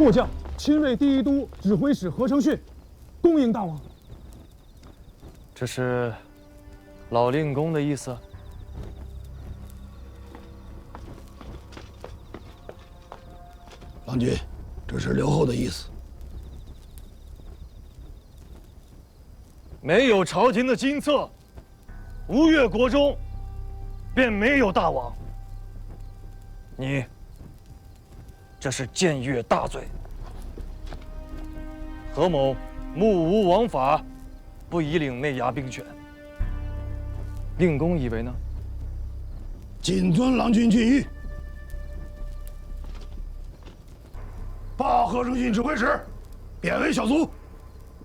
末将亲卫第一都指挥使何承训，恭迎大王。这是老令公的意思。郎君，这是刘后的意思。没有朝廷的金册，吴越国中便没有大王。你这是僭越大罪。何某目无王法，不宜领内衙兵权。令公以为呢？谨遵郎君训谕。报何承训指挥使，贬为小卒，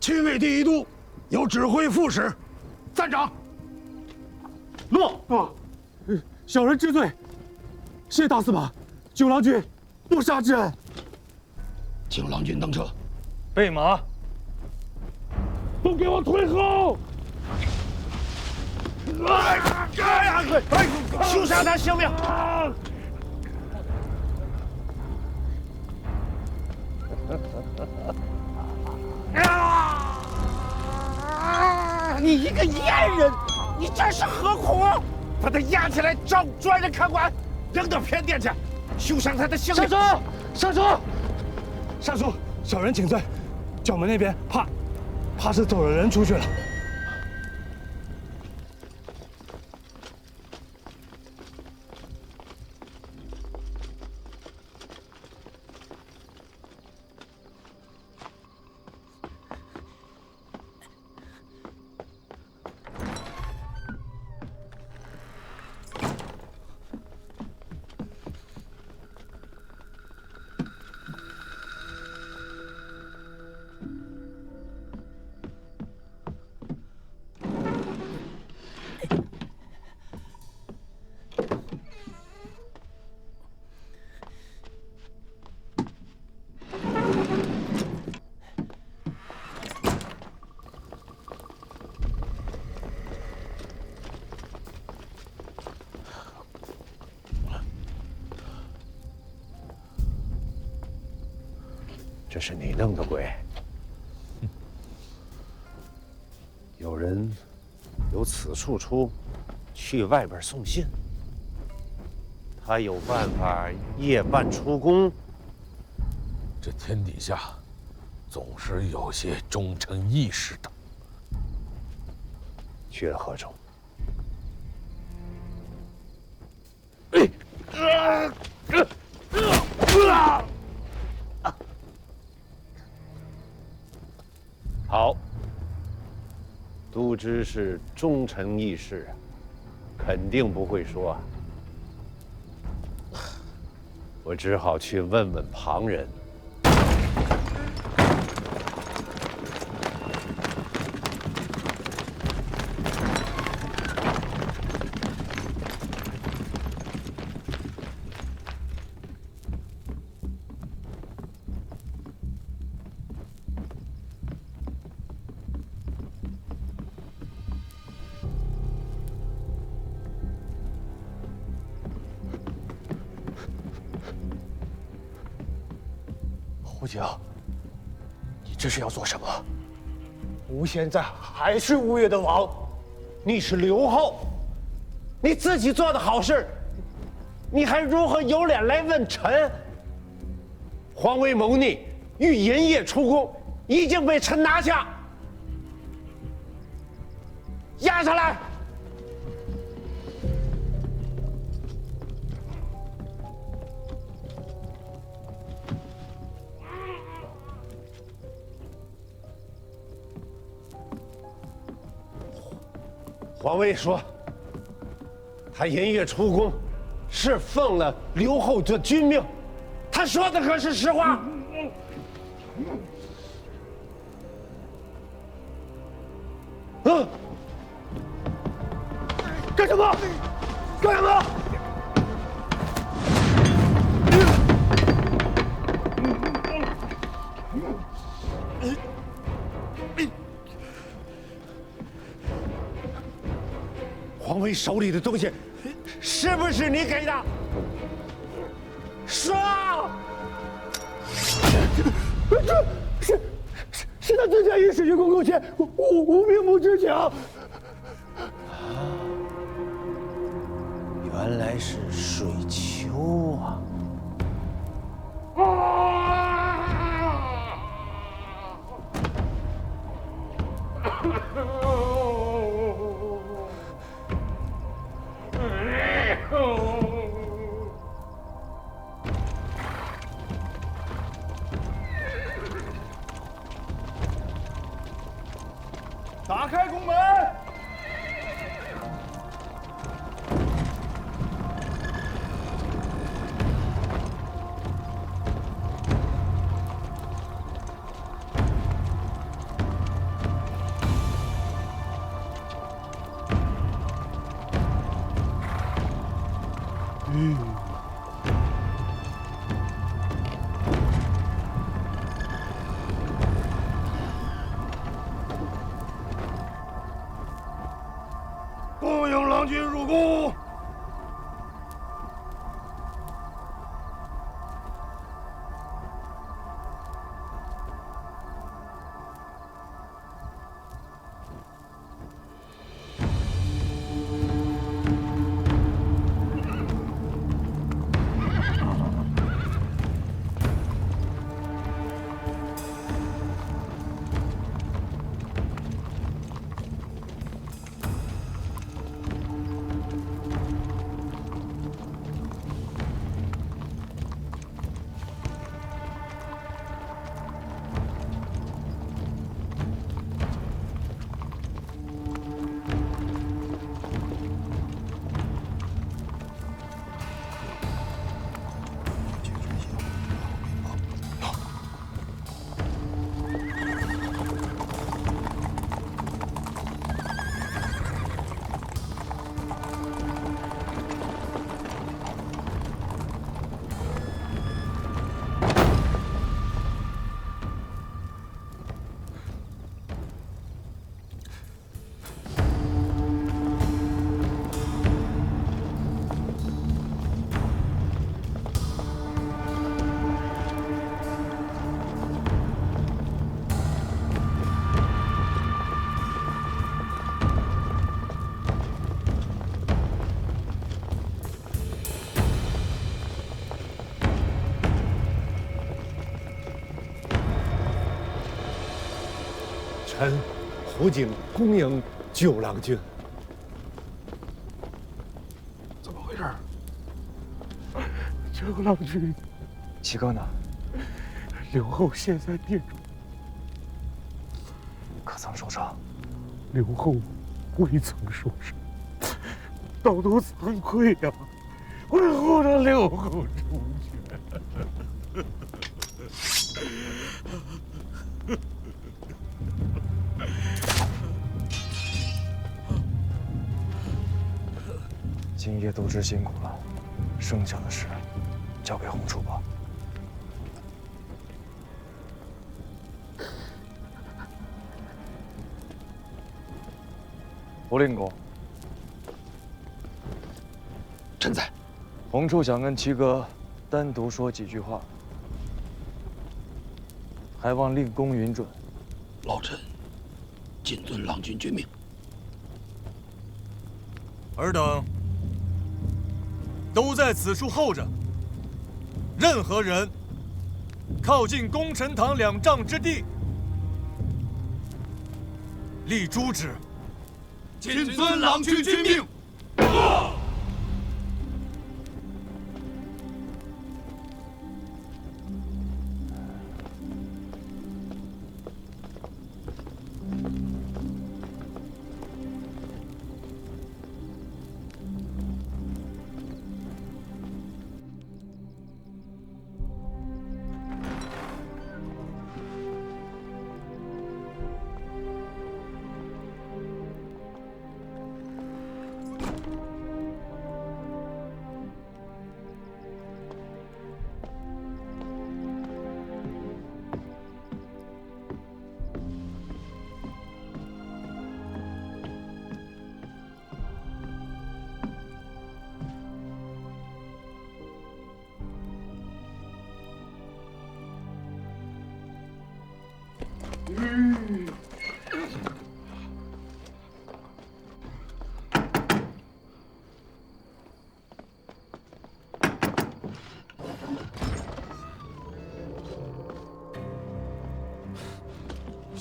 亲卫第一都，有指挥副使，赞赏。诺。小人知罪，谢大司马，救郎君不杀之恩。请郎君登车。备马。都给我退后！休杀他性命！你一个阉人，你这是何苦？把他押起来找专人看管，扔到偏殿去，休伤他的性命！上书，小人请罪。角门那边怕是走了人出去了。这是你弄的鬼！有人由此处出，去外边送信。他有办法夜半出宫。这天底下，总是有些忠臣义士的。去了何处？好，都知是忠臣义士，肯定不会说啊。我只好去问问旁人。胡景，你这是要做什么？吴现在还是吴越的王，你是刘后，你自己做的好事，你还如何有脸来问臣？皇威谋逆，欲连夜出宫，已经被臣拿下，押上来！皇威说，他连夜出宫，是奉了刘后的军命。他说的可是实话？干什么？干什么？皇威手里的东西，是不是你给的？说！是他之前也失去过勾芡，我并不知情。原来是水丘啊！打开宫门！恭迎郎君入宫。臣胡景恭迎九郎君。怎么回事？九郎君，七哥呢？刘后现在殿中，可曾受伤？刘后未曾受伤，道都惭愧呀，为何让刘后出去？今夜督之辛苦了，剩下的事交给洪处吧。胡令公，臣在。洪处想跟七哥单独说几句话，还望令公允准。老臣谨遵郎君君命。尔等都在此处候着。任何人靠近功臣堂2丈之地，立诛之。谨遵郎君君命。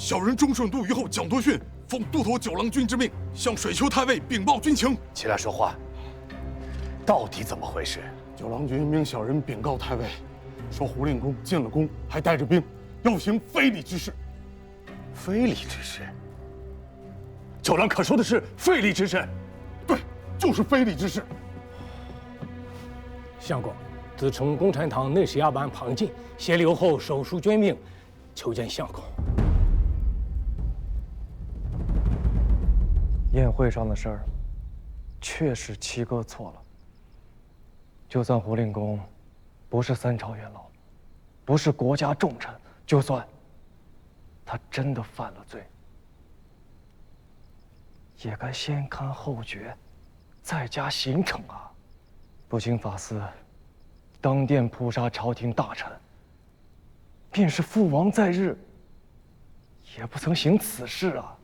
小人中顺都虞候蒋多逊奉都头九郎君之命，向水丘太尉禀报军情。起来说话，到底怎么回事？九郎君命小人禀告太尉，说胡令公进了宫，还带着兵，要行非礼之事。非礼之事？九郎可说的是非礼之事？对，就是非礼之事。相公，自从共产党内史衙班庞进携留后手书捐命，求见相公。宴会上的事儿，确实七哥错了。就算胡令公不是三朝元老，不是国家重臣，就算他真的犯了罪，也该先看后觉，再加刑惩啊！不请法司当殿扑杀朝廷大臣，便是父王在日，也不曾行此事啊！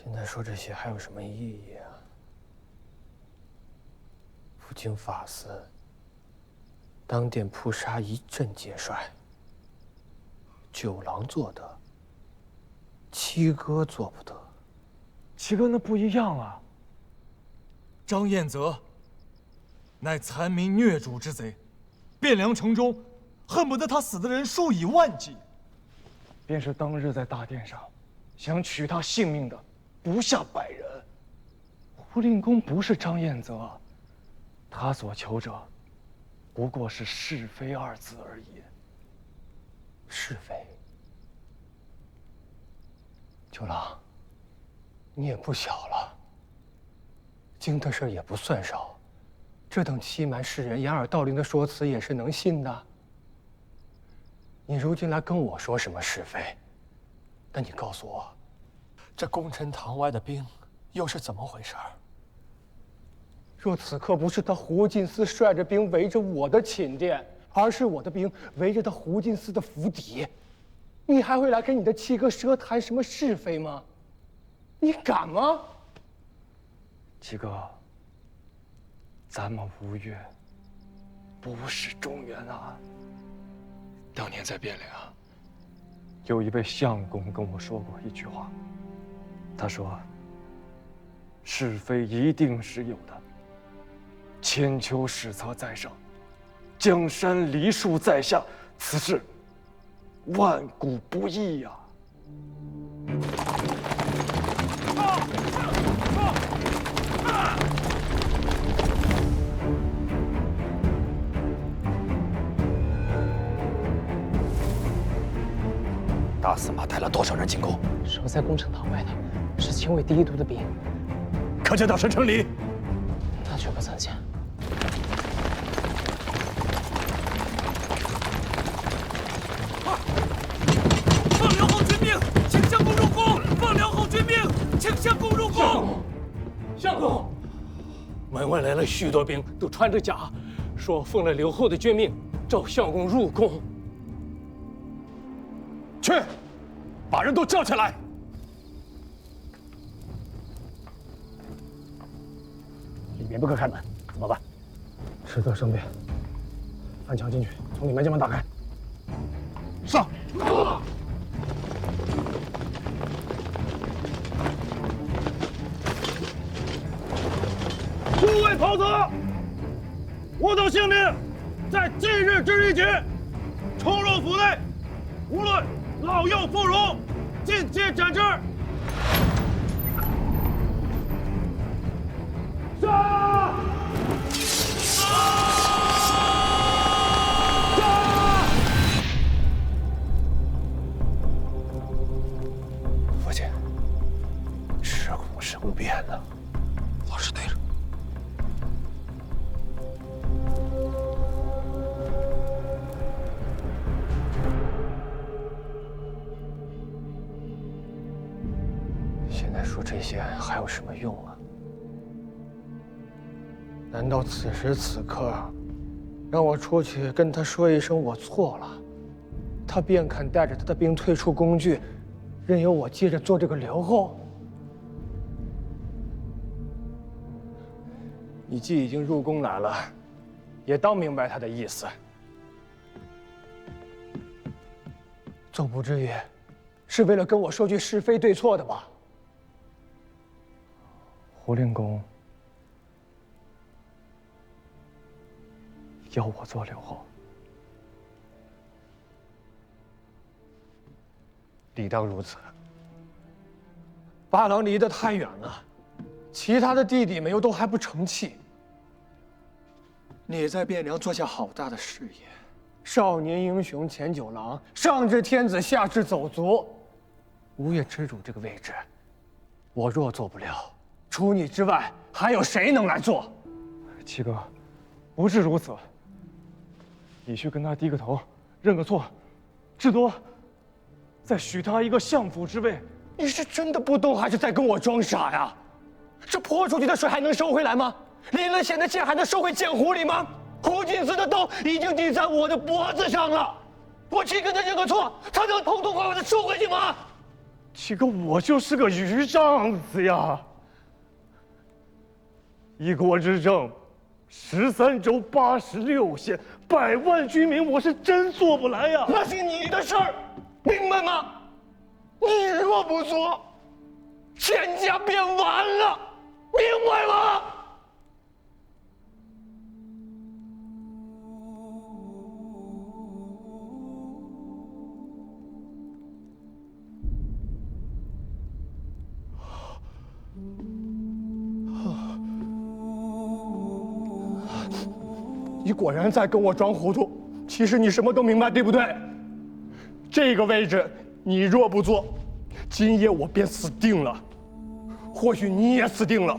现在说这些还有什么意义啊？不经法司，当殿扑杀一镇节帅，九郎做得，七哥做不得。七哥那不一样啊！张彦泽乃残民虐主之贼，汴梁城中恨不得他死的人数以万计。便是当日在大殿上想取他性命的，不下100人。胡令公不是张彦泽，他所求者不过是是非2字而已。是非？九郎，你也不小了，经的事也不算少，这等欺瞒世人、掩耳盗铃的说辞也是能信的。你如今来跟我说什么是非？那你告诉我，这功臣堂外的兵又是怎么回事？若此刻不是他胡进司率着兵围着我的寝殿，而是我的兵围着他胡进司的府邸，你还会来跟你的七哥舌谈什么是非吗？你敢吗？七哥，咱们吴越不是中原啊。当年在汴梁，有一位相公跟我说过一句话，他说：“是非一定是有的，千秋史册在上，江山梨树在下，此事万古不易呀。”大司马带了多少人进宫？守在宫城堂外的是亲卫第1都的兵，可见到神城里，那却不曾见。放辽后军兵，请相公入宫！放辽后军兵，请相公入宫！相公，门外来了许多兵，都穿着甲，说奉了刘后的捐命，召相公入宫。去，把人都叫起来。里面不可开门，怎么办？迟得生变，翻墙进去，从里面将门打开。上！诸位袍子，我等姓令，在今日之日起，重入府内，无论老幼妇孺，尽皆斩之。杀！父亲，时空生变了，老是对着。现在说这些还有什么用啊？难道此时此刻，让我出去跟他说一声我错了，他便肯带着他的兵退出宫去，任由我接着做这个刘后？你既已经入宫来了，也当明白他的意思。总不至于是为了跟我说句是非对错的吧？胡令公要我做刘后，理当如此。八郎离得太远了，其他的弟弟们又都还不成器。你在汴梁做下好大的事业，少年英雄前九郎，上至天子，下至走卒，吴越之主这个位置，我若做不了，除你之外，还有谁能来做？七哥，不是如此。你去跟他低个头，认个错，至多再许他一个相府之位。你是真的不懂，还是在跟我装傻呀？这泼出去的水还能收回来吗？淋了血的剑还能收回剑壶里吗？胡金子的刀已经抵在我的脖子上了，我去跟他认个错，他能痛痛快快的收回去吗？七哥，我就是个鱼障子呀！一国之政，13州86县，100万居民，我是真做不来呀！那是你的事儿，明白吗？你若不做，天下便完了，明白吗？你果然在跟我装糊涂，其实你什么都明白，对不对？这个位置你若不做，今夜我便死定了，或许你也死定了。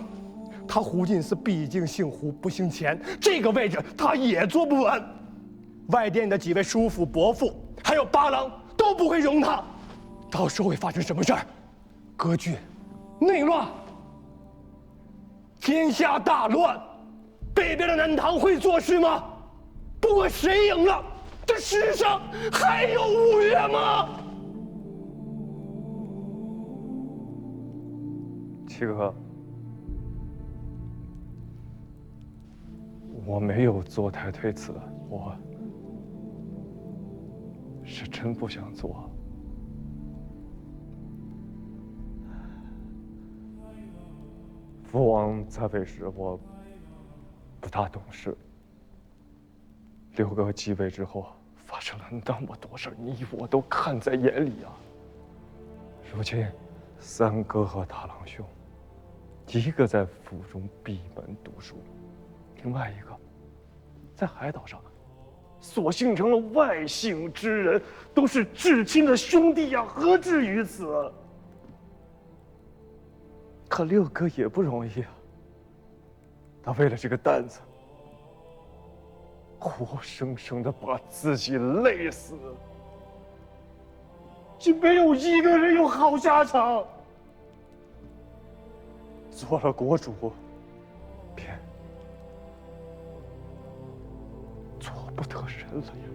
他胡进思毕竟姓胡不姓钱，这个位置他也坐不稳。外殿的几位叔父伯父，还有八郎都不会容他。到时候会发生什么事儿？割据、内乱、天下大乱。北边的南唐会做事吗？不管谁赢了，这世上还有吴越吗？七哥，我没有坐台推辞，我是真不想做。父王在位时，我不大懂事。刘哥继位之后，发生了那么多事儿，你我都看在眼里啊。如今，三哥和大郎兄，一个在府中闭门读书，另外一个在海岛上，索性成了外姓之人，都是至亲的兄弟呀，何至于此？可六哥也不容易啊，他为了这个担子，活生生的把自己累死，竟没有一个人有好下场。做了国主，便做不得人了呀。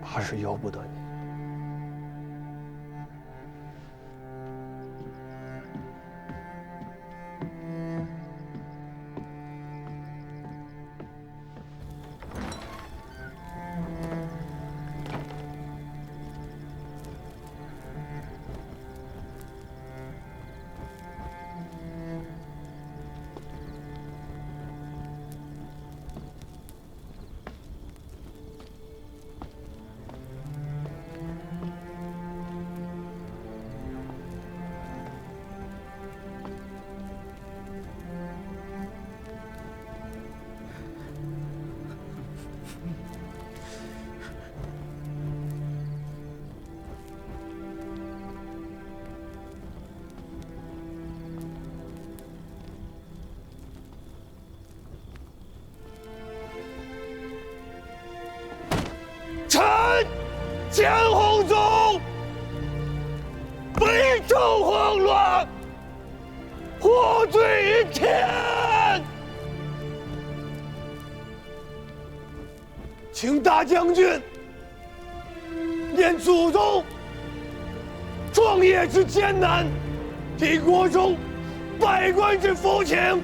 怕是由不得你。前红宗，北周慌乱，祸罪于天。请大将军念祖宗创业之艰难，替国中百官之福情，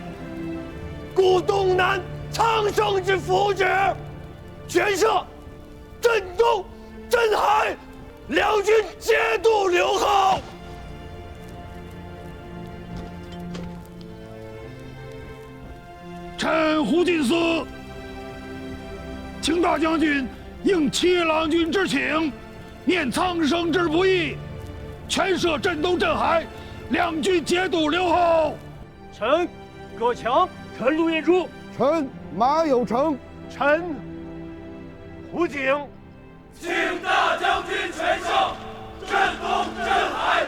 顾东南苍生之福祉，全社镇东镇海，两军节度留后。臣胡进思，请大将军应七郎君之请，念苍生之不易，全社镇东镇海，两军节度留后。臣葛强，臣陆彦初，臣马有成，臣胡景，请大将军全胜，镇东镇海。